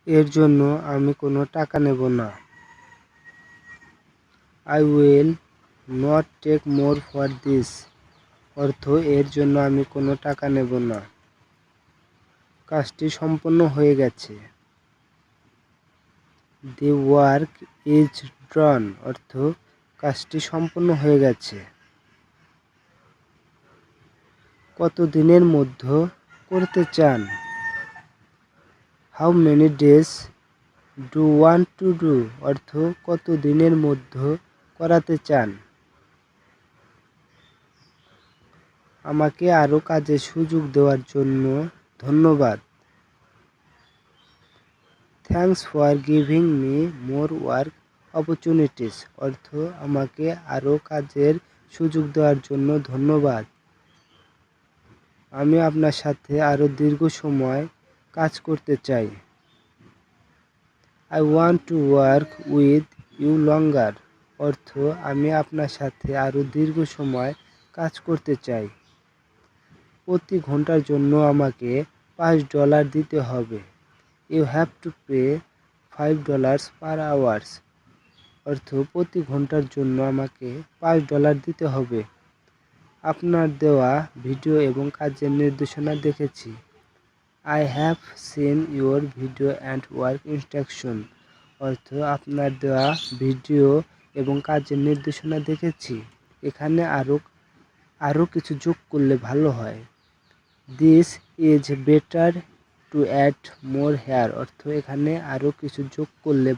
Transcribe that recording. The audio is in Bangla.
এর জন্য আমি কোনো টাকা নেব না। I will not take more for this, অর্থ এর জন্য আমি কোনো টাকা নেব না। কাজটি সম্পন্ন হয়ে গেছে। দি ওয়ার্ক ইজ ডান, অর্থ কাজটি সম্পন্ন হয়ে গেছে। কত দিনের মধ্যে করতে চান? How many days do want to do, অর্থ কত দিনের মধ্যে করাতে চান। আমাকে আরও কাজের সুযোগ দেওয়ার জন্য ধন্যবাদ। Thanks for giving me more work opportunities, অর্থ আমাকে আরও কাজের সুযোগ দেওয়ার জন্য ধন্যবাদ। আমি আপনার সাথে আরও দীর্ঘ সময় কাজ করতে চাই। I want to work with you longer, অর্থ আমি আপনার সাথে আরও দীর্ঘ সময় কাজ করতে চাই। প্রতি ঘন্টার জন্য আমাকে $5 দিতে হবে। You have to pay $5 per hours, অর্থ প্রতি ঘন্টার জন্য আমাকে $5 দিতে হবে। আপনার দেওয়া ভিডিও এবং কাজের নির্দেশনা দেখেছি। I have seen your video and work instruction, অর্থ আপনার দেওয়া ভিডিও এবং কাজের নির্দেশনা দেখেছি। এখানে আরও কিছু যোগ করলে ভালো হয়। This is better to add more here, অর্থ এখানে আরও কিছু যোগ করলে